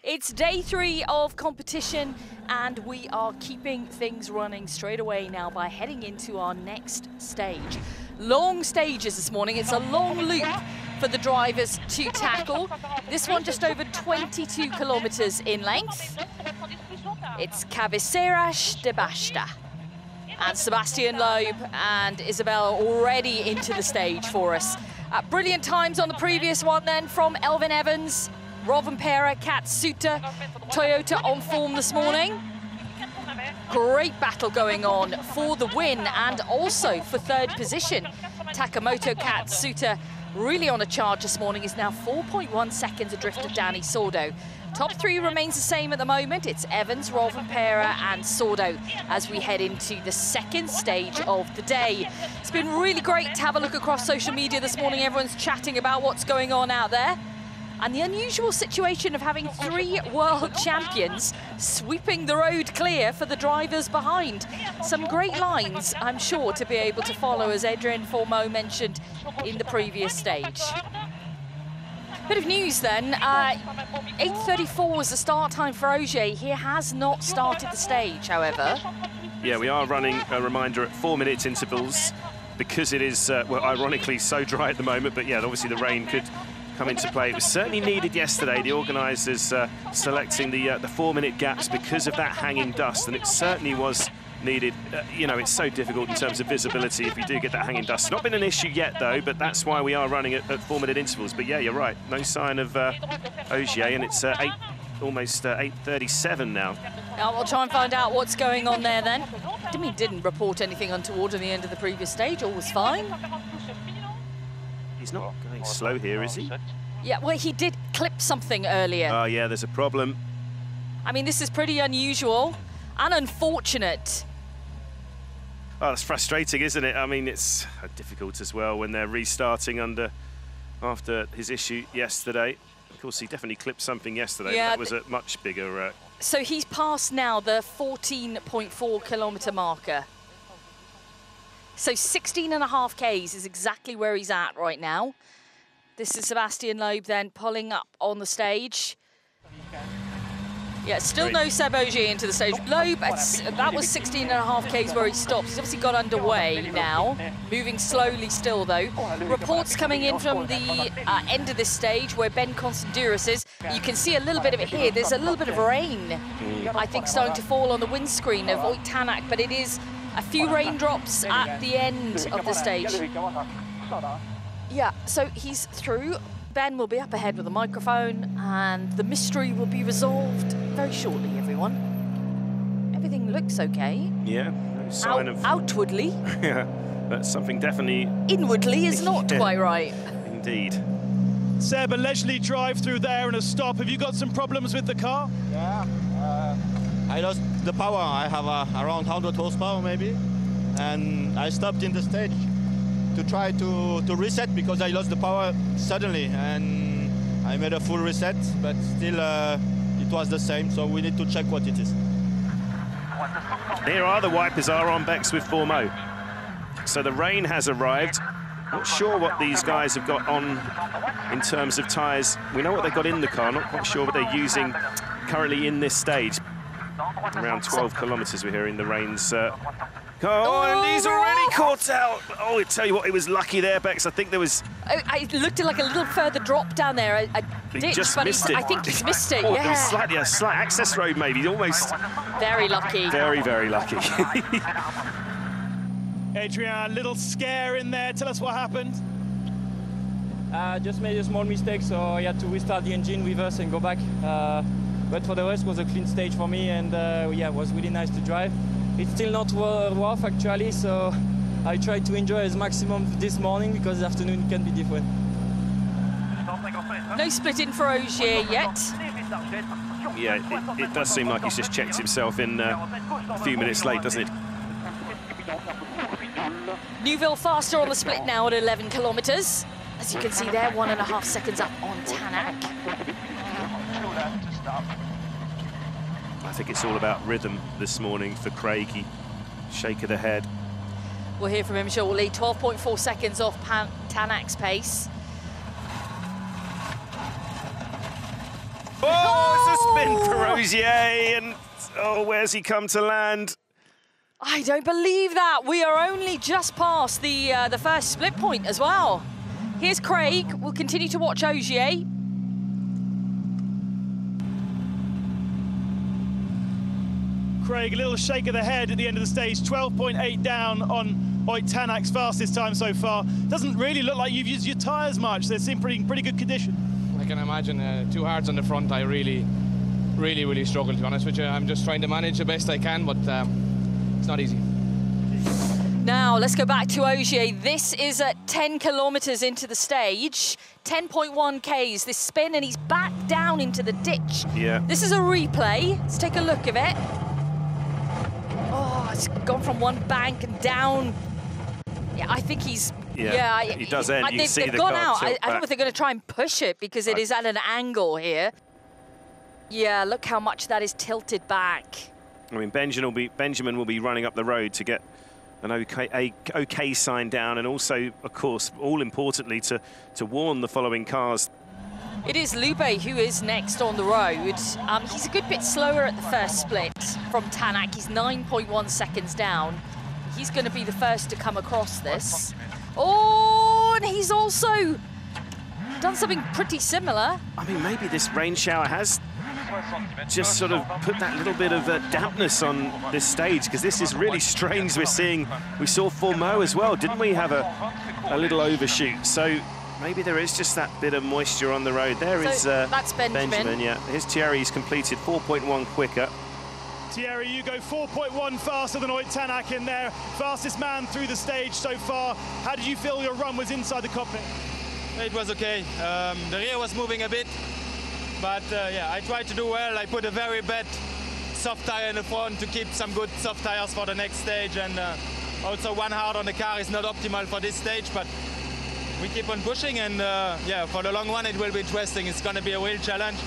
It's day 3 of competition, and we are keeping things running straight away now by heading into our next stage. Long stages this morning. It's a long loop for the drivers to tackle. This one just over 22 kilometers in length. It's Cabeceiras de Basta. And Sebastian Loeb and Isabel already into the stage for us. Brilliant times on the previous one then from Elvin Evans, Rovanperä, Katsuta, Toyota on form this morning. Great battle going on for the win and also for third position. Takamoto Katsuta really on a charge this morning, is now 4.1 seconds adrift of Danny Sordo. Top 3 remains the same at the moment. It's Evans, Rovanperä and Sordo as we head into the second stage of the day. It's been really great to have a look across social media this morning. Everyone's chatting about what's going on out there. And the unusual situation of having 3 world champions sweeping the road clear for the drivers behind. Some great lines, I'm sure, to be able to follow, as Adrian Formeau mentioned in the previous stage. Bit of news then, 8:34 was the start time for Ogier. He has not started the stage, however. Yeah, we are running a reminder at 4-minute intervals because it is, well, ironically so dry at the moment, but yeah, obviously the rain could come into play. It was certainly needed yesterday, the organisers selecting the 4-minute gaps because of that hanging dust, and it certainly was needed. You know, it's so difficult in terms of visibility if you do get that hanging dust. It's not been an issue yet, though, but that's why we are running at 4-minute intervals. But yeah, you're right, no sign of Ogier, and it's almost 8:37 now. Now we'll try and find out what's going on there then. Dimi didn't report anything untoward at the end of the previous stage, all was fine. He's not going slow here, is he? Yeah, well, he did clip something earlier. Oh, yeah, there's a problem. I mean, this is pretty unusual and unfortunate. Oh, that's frustrating, isn't it? I mean, it's difficult as well when they're restarting after his issue yesterday. Of course, he definitely clipped something yesterday. Yeah, that was a much bigger... So he's passed now the 14.4 kilometre marker. So 16.5 Ks is exactly where he's at right now. This is Sebastian Loeb then pulling up on the stage. Yeah, still no Seb Ogier into the stage. Loeb, that was 16.5 Ks where he stopped. He's obviously got underway now, moving slowly still though. Reports coming in from the end of this stage where Ben Constanduris is. You can see a little bit of it here. There's a little bit of rain, I think, starting to fall on the windscreen of Oyt Tanak, but it is a few raindrops at the end of the stage. Yeah, so he's through. Ben will be up ahead with a microphone and the mystery will be resolved very shortly, everyone. Everything looks okay. Yeah, no sign of... Outwardly. Yeah, but something definitely... Inwardly is not quite right. Indeed. Seb, a leisurely drive through there and a stop. Have you got some problems with the car? Yeah, I lost the power. I have around 100 horsepower maybe. And I stopped in the stage to try to reset because I lost the power suddenly, and I made a full reset, but still it was the same, so we need to check what it is. Here are the wipers are on Bex with Formeau. So the rain has arrived. Not sure what these guys have got on in terms of tyres. We know what they've got in the car, not quite sure what they're using currently in this stage. Around 12 kilometres we're hearing the rain's... and he's already caught out. Oh, I tell you what, he was lucky there, Bex. I think there was... I looked at like a little further drop down there. He just missed it. I think he's missed it, oh, yeah. It was a slight access road, maybe. Almost... Very lucky. Very, very lucky. Adrian, little scare in there. Tell us what happened. Just made a small mistake, so I had to restart the engine with us and go back. But for the rest, it was a clean stage for me, and yeah, it was really nice to drive. It's still not rough actually, so I tried to enjoy as maximum this morning because the afternoon can be different. No split in for Ogier yet. Yeah, it does seem like he's just checked himself in a few minutes late, doesn't it? Neuville faster on the split now at 11 kilometres. As you can see there, 1.5 seconds up on Tanak. I think it's all about rhythm this morning for Craigie. Shake of the head. We'll hear from him shortly. 12.4 seconds off Tanak's pace. Oh, it's a spin for Ogier, and oh, where's he come to land? I don't believe that. We are only just past the first split point as well. Here's Craig. We'll continue to watch Ogier. Craig, a little shake of the head at the end of the stage, 12.8 down on Ott Tanak's fastest time so far. Doesn't really look like you've used your tyres much. They seem pretty good condition. I can imagine 2 hards on the front. I really struggle, to be honest with you. I'm just trying to manage the best I can, but it's not easy. Now, let's go back to Ogier. This is at 10 kilometers into the stage, 10.1 Ks, this spin, and he's back down into the ditch. Yeah. This is a replay. Let's take a look of it. Oh, it's gone from one bank and down. Yeah, I think he's... Yeah, he does end. You can see they've the gone car out. I tilt don't know back. if they're going to try and push it because it is at an angle here. Yeah, look how much that is tilted back. I mean, Benjamin will be running up the road to get an OK sign down, and also, of course, all importantly, to warn the following cars. It is Lube who is next on the road. He's a good bit slower at the first split from Tanak. He's 9.1 seconds down. He's going to be the first to come across this. Oh, and he's also done something pretty similar. I mean, maybe this rain shower has just sort of put that little bit of dampness on this stage, because this is really strange. We saw Formaux as well, didn't we, have a little overshoot? So maybe there is just that bit of moisture on the road. That's Benjamin. Yeah. Here's Thierry's completed 4.1 quicker. Thierry, you go 4.1 faster than Ott Tanak in there. Fastest man through the stage so far. How did you feel your run was inside the cockpit? It was okay. The rear was moving a bit, but yeah, I tried to do well. I put a very bad soft tire in the front to keep some good soft tires for the next stage, and also 1 hard on the car is not optimal for this stage, but we keep on pushing, and yeah, for the long run it will be interesting. It's going to be a real challenge.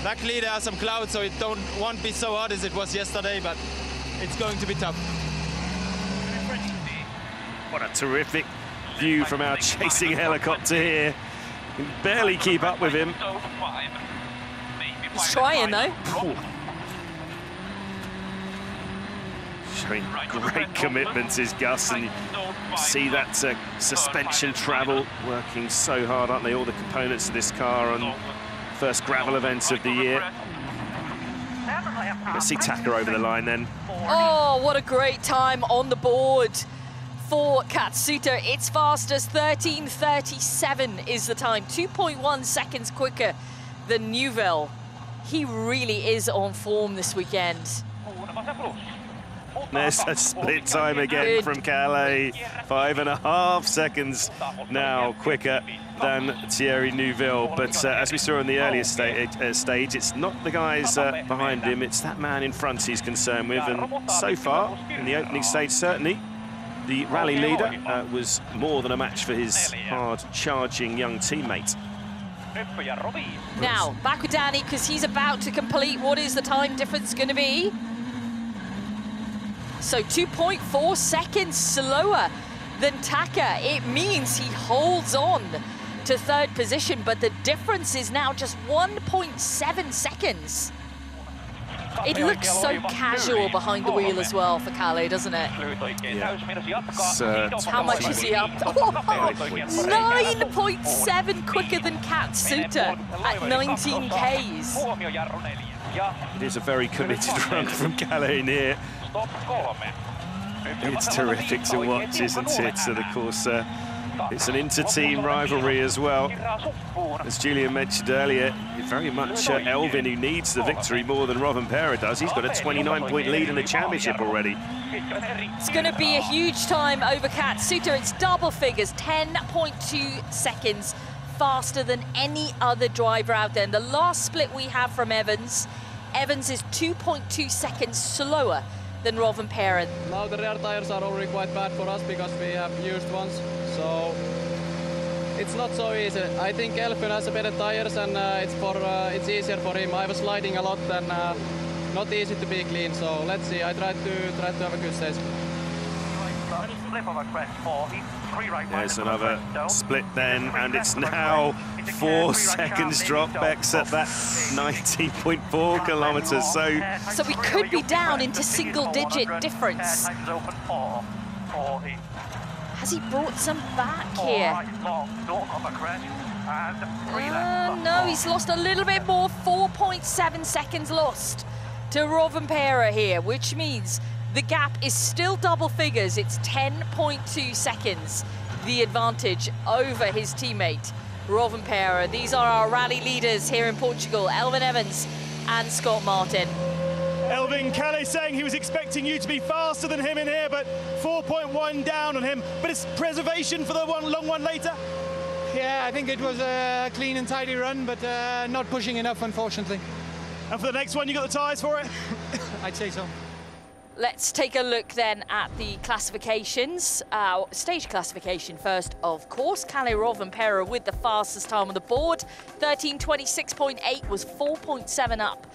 Luckily there are some clouds, so it won't be so hot as it was yesterday, but it's going to be tough. What a terrific view from our chasing helicopter here. Can barely keep up with him. He's trying, though. Showing great commitment is Gus, and you see that suspension travel working so hard, aren't they? All the components of this car on first gravel event of the year. Let's see Taka over the line then. Oh, what a great time on the board for Katsuta. It's fastest, 13:37 is the time, 2.1 seconds quicker than Neuville. He really is on form this weekend. There's a split time again from Calais, 5.5 seconds now quicker than Thierry Neuville. But as we saw in the earlier stage, it's not the guys behind him, it's that man in front he's concerned with. And so far, in the opening stage, certainly, the rally leader was more than a match for his hard-charging young teammate. Now, back with Danny, because he's about to complete. What is the time difference going to be? So 2.4 seconds slower than Taka. It means he holds on to third position, but the difference is now just 1.7 seconds. It looks so casual behind the wheel as well for Calais, doesn't it? Yeah. How much is he up? 9.7 quicker than Katsuta at 19 Ks. It is a very committed run from Calais here. It's terrific to watch, isn't it? And of course, it's an inter-team rivalry as well. As Julian mentioned earlier, very much Elvin who needs the victory more than Rovanperä does. He's got a 29-point lead in the championship already. It's going to be a huge time over Katsuta. It's double figures, 10.2 seconds faster than any other driver out there. And the last split we have from Evans is 2.2 seconds slower than Rovanperä. Now the rear tires are already quite bad for us because we have used ones, so it's not so easy. I think Elfyn has better tires, and it's easier for him. I was sliding a lot and not easy to be clean, so let's see. I tried to have a good stage. There's another split then, and it's now 4 seconds drop. Beck's at that 19.4 kilometres. So we could be down into single-digit difference. Has he brought some back here? No, he's lost a little bit more. 4.7 seconds lost to Rovanperä here, which means the gap is still double figures. It's 10.2 seconds, the advantage over his teammate, Rovanperä. These are our rally leaders here in Portugal, Elfyn Evans and Scott Martin. Elfyn, Kalle saying he was expecting you to be faster than him in here, but 4.1 down on him. But it's preservation for the long one later? Yeah, I think it was a clean and tidy run, but not pushing enough, unfortunately. And for the next one, you got the tyres for it? I'd say so. Let's take a look then at the classifications. Stage classification first, of course. Kalle Rovanperä with the fastest time on the board. 13:26.8 was 4.7 up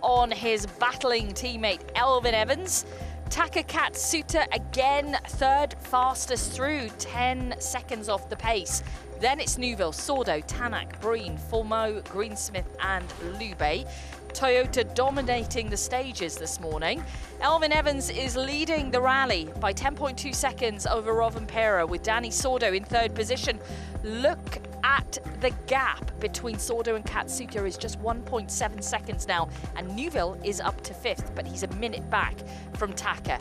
on his battling teammate Elfyn Evans. Taka Katsuta again, third fastest through, 10 seconds off the pace. Then it's Neuville, Sordo, Tanak, Breen, Formeau, Greensmith and Lube. Toyota dominating the stages this morning. Elfyn Evans is leading the rally by 10.2 seconds over Rovanperä, with Danny Sordo in third position. Look at the gap between Sordo and Katsuta is just 1.7 seconds now, and Neuville is up to fifth, but he's a minute back from Taka.